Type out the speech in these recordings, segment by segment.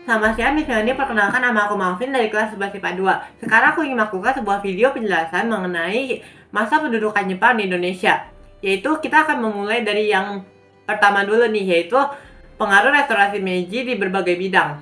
Sama siang, Miss Melanie, perkenalkan nama aku Malvin dari kelas 11 IPA 2. Sekarang aku ingin melakukan sebuah video penjelasan mengenai masa pendudukan Jepang di Indonesia. Yaitu kita akan memulai dari yang pertama dulu nih, yaitu pengaruh restorasi Meiji di berbagai bidang.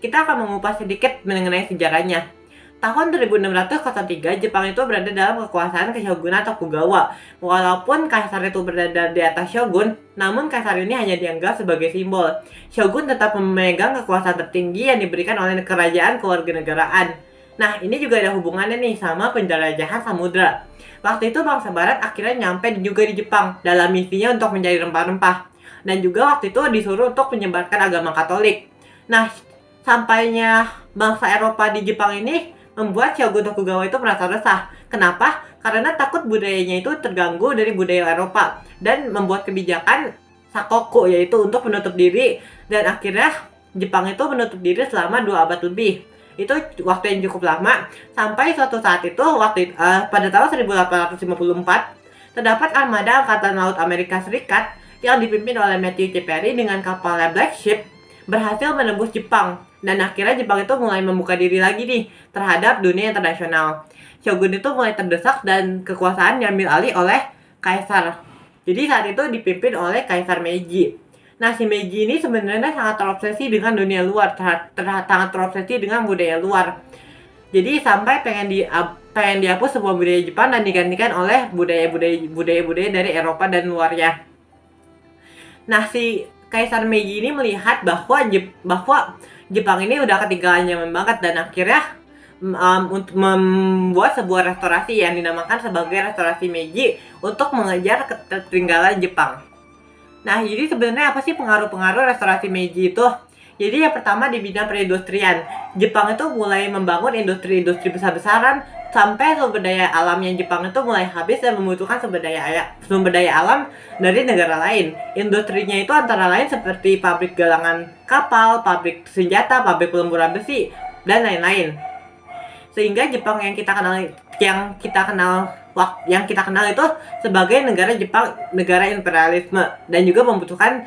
Kita akan mengupas sedikit mengenai sejarahnya. Tahun 1603, Jepang itu berada dalam kekuasaan Shogunan Tokugawa. Walaupun kaisar itu berada di atas shogun, namun kaisar ini hanya dianggap sebagai simbol. Shogun tetap memegang kekuasaan tertinggi yang diberikan oleh kerajaan kewarganegaraan. Nah, ini juga ada hubungannya nih sama penjelajahan samudra. Waktu itu bangsa barat akhirnya nyampe juga di Jepang dalam misinya untuk mencari rempah-rempah. Dan juga waktu itu disuruh untuk menyebarkan agama Katolik. Nah, sampainya bangsa Eropa di Jepang ini membuat Shogun Tokugawa itu merasa resah. Kenapa? Karena takut budayanya itu terganggu dari budaya Eropa dan membuat kebijakan sakoku, yaitu untuk menutup diri, dan akhirnya Jepang itu menutup diri selama 2 abad lebih. Itu waktu yang cukup lama, sampai suatu saat itu pada tahun 1854 terdapat armada Angkatan Laut Amerika Serikat yang dipimpin oleh Matthew C. Perry dengan kapalnya Black Ship berhasil menembus Jepang, dan akhirnya Jepang itu mulai membuka diri lagi nih terhadap dunia internasional. Shogun itu mulai terdesak dan kekuasaan diambil alih oleh kaisar. Jadi saat itu dipimpin oleh Kaisar Meiji. Nah, si Meiji ini sebenarnya sangat terobsesi dengan dunia luar, sangat terobsesi dengan budaya luar. Jadi sampai pengen dihapus sebuah budaya Jepang dan digantikan oleh budaya-budaya dari Eropa dan luarnya. Nah, si Kaisar Meiji ini melihat bahwa Jepang ini udah ketinggalan zaman banget, dan akhirnya untuk membuat sebuah restorasi yang dinamakan sebagai restorasi Meiji untuk mengejar ketertinggalan Jepang. Nah, jadi sebenarnya apa sih pengaruh-pengaruh restorasi Meiji itu? Jadi yang pertama di bidang perindustrian. Jepang itu mulai membangun industri-industri besar-besaran sampai sumber daya alamnya Jepang itu mulai habis dan membutuhkan sumber daya alam dari negara lain. Industrinya itu antara lain seperti pabrik galangan kapal, pabrik senjata, pabrik pelemburan besi, dan lain-lain. Sehingga Jepang yang kita kenal itu sebagai negara imperialisme, dan juga membutuhkan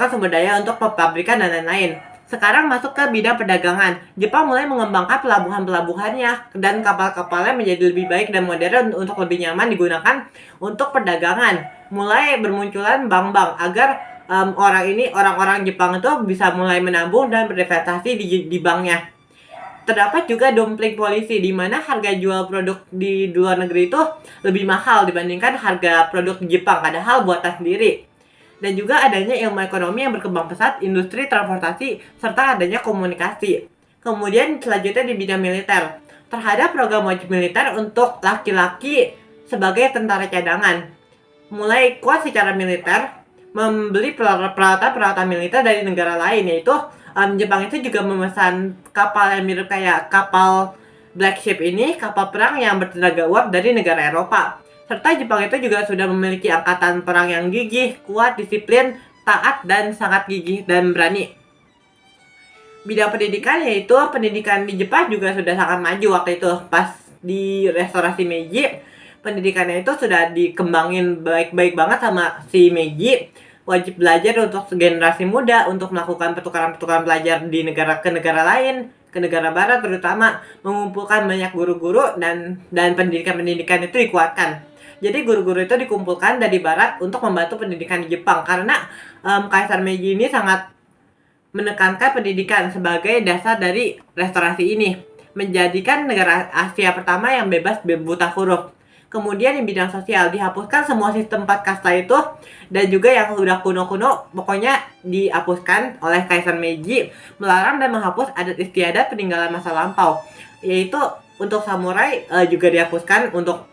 sumber daya untuk pabrikan dan lain-lain. Sekarang masuk ke bidang perdagangan. Jepang mulai mengembangkan pelabuhan-pelabuhannya dan kapal-kapalnya menjadi lebih baik dan modern untuk lebih nyaman digunakan untuk perdagangan. Mulai bermunculan bank-bank agar orang-orang Jepang itu bisa mulai menabung dan berinvestasi di banknya. Terdapat juga dumpling polisi, di mana harga jual produk di luar negeri itu lebih mahal dibandingkan harga produk di Jepang, padahal buatan sendiri. Dan juga adanya ilmu ekonomi yang berkembang pesat, industri transportasi, serta adanya komunikasi. Kemudian selanjutnya di bidang militer. Terhadap program wajib militer untuk laki-laki sebagai tentara cadangan. Mulai kuat secara militer, membeli peralatan militer dari negara lain, yaitu Jepang itu juga memesan kapal yang mirip kayak kapal Black Ship ini, kapal perang yang bertenaga uap dari negara Eropa. Serta Jepang itu juga sudah memiliki angkatan perang yang gigih, kuat, disiplin, taat, dan sangat gigih dan berani. Bidang pendidikan, yaitu pendidikan di Jepang juga sudah sangat maju waktu itu. Pas di restorasi Meiji, pendidikannya itu sudah dikembangin baik-baik banget sama si Meiji. Wajib belajar untuk generasi muda, untuk melakukan pertukaran-pertukaran belajar di negara lain, ke negara barat terutama, mengumpulkan banyak guru-guru, dan pendidikan-pendidikan itu dikuatkan. Jadi guru-guru itu dikumpulkan dari barat untuk membantu pendidikan di Jepang, karena Kaisar Meiji ini sangat menekankan pendidikan sebagai dasar dari restorasi ini, menjadikan negara Asia pertama yang bebas buta huruf. Kemudian di bidang sosial, dihapuskan semua sistem 4 kasta itu, dan juga yang sudah kuno-kuno pokoknya dihapuskan oleh Kaisar Meiji, melarang dan menghapus adat istiadat peninggalan masa lampau, yaitu untuk samurai juga dihapuskan, untuk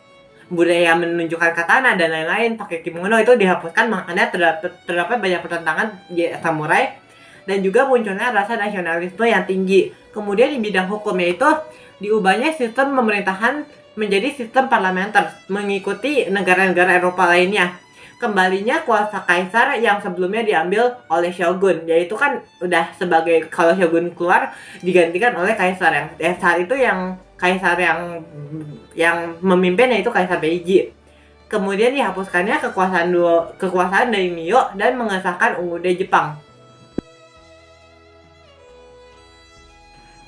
budaya menunjukkan katana dan lain-lain, pakai kimono itu dihapuskan, makanya terdapat banyak pertentangan di samurai, dan juga munculnya rasa nasionalisme yang tinggi. Kemudian di bidang hukum, yaitu diubahnya sistem pemerintahan menjadi sistem parlementer, mengikuti negara-negara Eropa lainnya. Kembalinya kuasa kaisar yang sebelumnya diambil oleh shogun, yaitu kan udah sebagai, kalau shogun keluar digantikan oleh kaisar yang saat itu kaisar yang memimpin, yaitu Kaisar Meiji. Kemudian dihapuskannya kekuasaan daimyo dan mengesahkan UUD Jepang.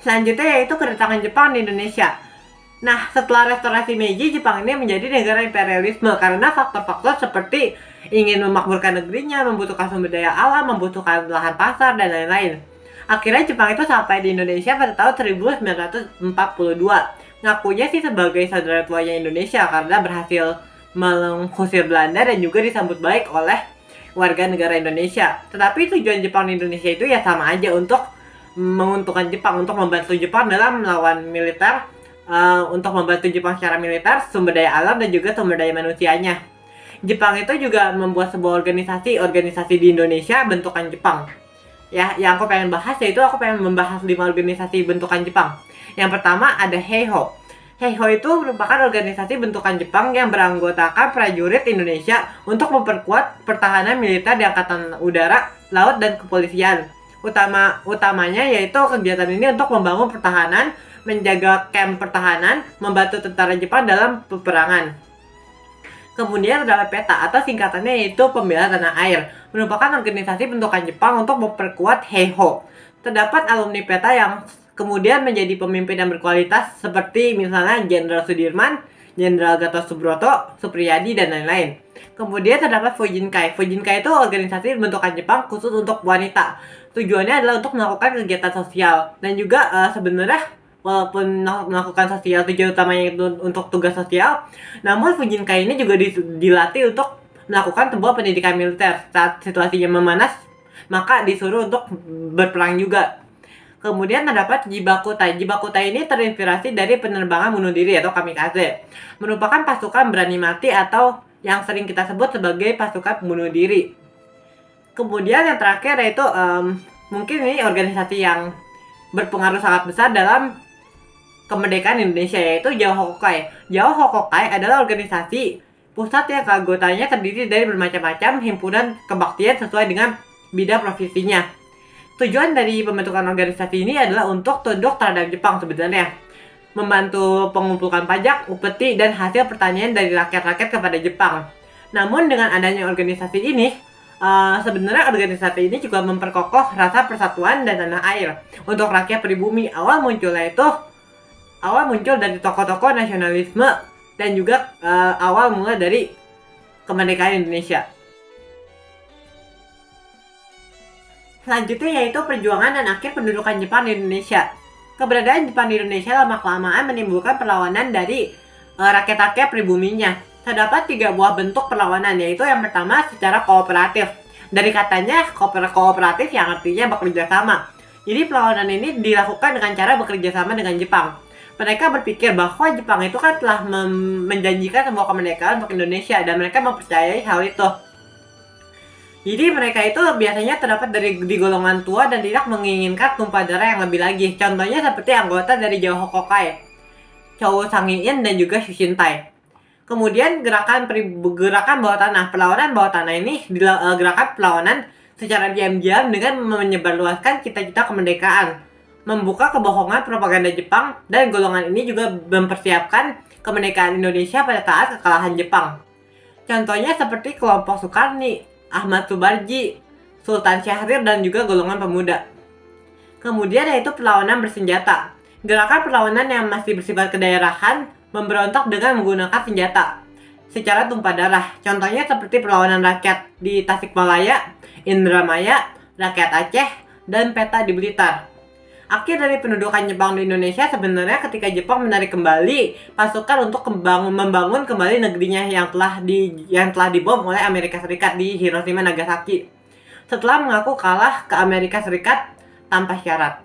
Selanjutnya yaitu kedatangan Jepang di Indonesia. Nah, setelah restorasi Meiji, Jepang ini menjadi negara imperialisme karena faktor-faktor seperti ingin memakmurkan negerinya, membutuhkan sumber daya alam, membutuhkan lahan pasar, dan lain-lain. Akhirnya Jepang itu sampai di Indonesia pada tahun 1942. Ngakunya sih sebagai saudara tuanya Indonesia karena berhasil mengusir Belanda dan juga disambut baik oleh warga negara Indonesia. Tetapi tujuan Jepang di Indonesia itu ya sama aja, untuk menguntungkan Jepang, untuk membantu Jepang dalam melawan militer, untuk membantu Jepang secara militer, sumber daya alam, dan juga sumber daya manusianya. Jepang itu juga membuat sebuah organisasi di Indonesia bentukan Jepang. Ya, yang aku pengen bahas yaitu aku pengen membahas 5 organisasi bentukan Jepang. Yang pertama ada Heiho. Heiho itu merupakan organisasi bentukan Jepang yang beranggotakan prajurit Indonesia untuk memperkuat pertahanan militer di Angkatan Udara, Laut, dan Kepolisian. Utamanya yaitu kegiatan ini untuk membangun pertahanan, menjaga kamp pertahanan, membantu tentara Jepang dalam peperangan. Kemudian adalah PETA atau singkatannya yaitu Pembela Tanah Air, merupakan organisasi bentukan Jepang untuk memperkuat Heiho. Terdapat alumni PETA yang kemudian menjadi pemimpin yang berkualitas seperti misalnya Jenderal Sudirman, Jenderal Gatot Subroto, Supriyadi, dan lain-lain. Kemudian terdapat Fujinkai. Fujinkai itu organisasi bentukan Jepang khusus untuk wanita. Tujuannya adalah untuk melakukan kegiatan sosial dan juga sebenarnya walaupun melakukan sosial, tujuan utamanya itu untuk tugas sosial, namun Fujinkai ini juga dilatih untuk melakukan sebuah pendidikan militer. Saat situasinya memanas, maka disuruh untuk berperang juga. Kemudian terdapat Jibakutai. Jibakutai ini terinspirasi dari penerbangan bunuh diri atau kamikaze. Merupakan pasukan berani mati atau yang sering kita sebut sebagai pasukan bunuh diri. Kemudian yang terakhir yaitu mungkin ini organisasi yang berpengaruh sangat besar dalam kemerdekaan Indonesia, yaitu Jawa Hokokai. Jawa Hokokai adalah organisasi pusat yang keanggotanya terdiri dari bermacam-macam himpunan kebaktian sesuai dengan bidang profesinya. Tujuan dari pembentukan organisasi ini adalah untuk tunduk terhadap Jepang sebenarnya, membantu pengumpulkan pajak, upeti, dan hasil pertanian dari rakyat-rakyat kepada Jepang. Namun dengan adanya organisasi ini, sebenarnya organisasi ini juga memperkokoh rasa persatuan dan tanah air untuk rakyat pribumi. Awal muncul dari tokoh-tokoh nasionalisme dan juga awal mula dari kemerdekaan Indonesia. Selanjutnya yaitu perjuangan dan akhir pendudukan Jepang di Indonesia. Keberadaan Jepang di Indonesia lama-kelamaan menimbulkan perlawanan dari rakyat-rakyat pribuminya. Terdapat 3 buah bentuk perlawanan, yaitu yang pertama secara kooperatif. Dari katanya kooperatif yang artinya bekerja sama. Jadi perlawanan ini dilakukan dengan cara bekerja sama dengan Jepang. Mereka berpikir bahwa Jepang itu kan telah menjanjikan sebuah kemerdekaan untuk Indonesia dan mereka mempercayai hal itu. Jadi mereka itu biasanya terdapat di golongan tua dan tidak menginginkan tumpah darah yang lebih lagi. Contohnya seperti anggota dari Jawa Hokokai, Chow Sang-in, dan juga Shushintai. Kemudian gerakan bawah tanah. Perlawanan bawah tanah ini gerakan perlawanan secara diam-diam dengan menyebarluaskan cita-cita kemerdekaan, membuka kebohongan propaganda Jepang, dan golongan ini juga mempersiapkan kemerdekaan Indonesia pada saat kekalahan Jepang. Contohnya seperti kelompok Sukarni, Ahmad Subarji, Sultan Syahrir, dan juga golongan pemuda. Kemudian yaitu perlawanan bersenjata. Gerakan perlawanan yang masih bersifat kedaerahan memberontak dengan menggunakan senjata secara tumpah darah. Contohnya seperti perlawanan rakyat di Tasikmalaya, Indramayu, rakyat Aceh, dan PETA di Blitar. Akhir dari pendudukan Jepang di Indonesia sebenarnya ketika Jepang menarik kembali pasukan untuk membangun kembali negerinya yang telah dibom oleh Amerika Serikat di Hiroshima Nagasaki, setelah mengaku kalah ke Amerika Serikat tanpa syarat.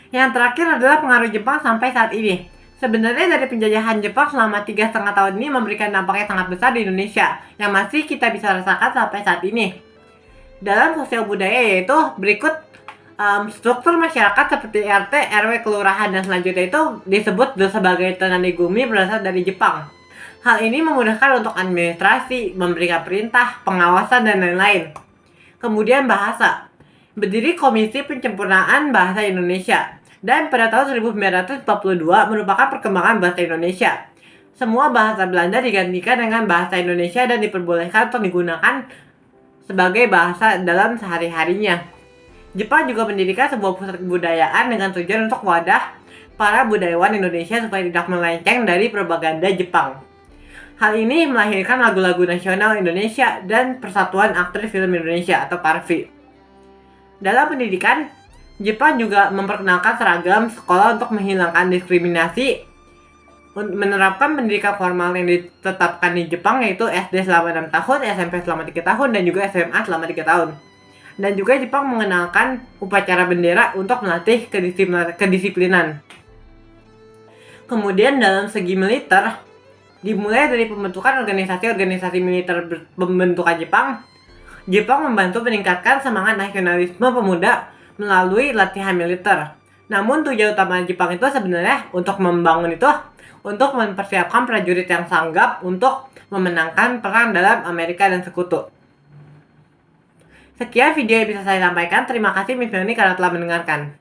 Yang terakhir adalah pengaruh Jepang sampai saat ini. Sebenarnya dari penjajahan Jepang selama 3,5 tahun ini memberikan dampak yang sangat besar di Indonesia yang masih kita bisa rasakan sampai saat ini. Dalam sosial budaya yaitu berikut struktur masyarakat seperti RT, RW, kelurahan, dan selanjutnya itu disebut sebagai Tonanegumi berasal dari Jepang. Hal ini memudahkan untuk administrasi, memberikan perintah, pengawasan, dan lain-lain. Kemudian bahasa. Berdiri Komisi Penyempurnaan Bahasa Indonesia. Dan pada tahun 1942 merupakan perkembangan bahasa Indonesia. Semua bahasa Belanda digantikan dengan bahasa Indonesia dan diperbolehkan untuk digunakan sebagai bahasa dalam sehari-harinya. Jepang juga mendirikan sebuah pusat kebudayaan dengan tujuan untuk wadah para budayawan Indonesia supaya tidak melenceng dari propaganda Jepang. Hal ini melahirkan lagu-lagu nasional Indonesia dan Persatuan Aktris Film Indonesia atau PARFI. Dalam pendidikan, Jepang juga memperkenalkan seragam sekolah untuk menghilangkan diskriminasi, menerapkan pendidikan formal yang ditetapkan di Jepang yaitu SD selama 6 tahun, SMP selama 3 tahun, dan juga SMA selama 3 tahun. Dan juga Jepang mengenalkan upacara bendera untuk melatih kedisiplinan. Kemudian dalam segi militer, dimulai dari pembentukan organisasi-organisasi militer pembentukan Jepang, Jepang membantu meningkatkan semangat nasionalisme pemuda melalui latihan militer. Namun tujuan utama Jepang itu sebenarnya untuk mempersiapkan prajurit yang sanggap untuk memenangkan perang dalam Amerika dan Sekutu. Sekian video yang bisa saya sampaikan. Terima kasih Miss Leonie karena telah mendengarkan.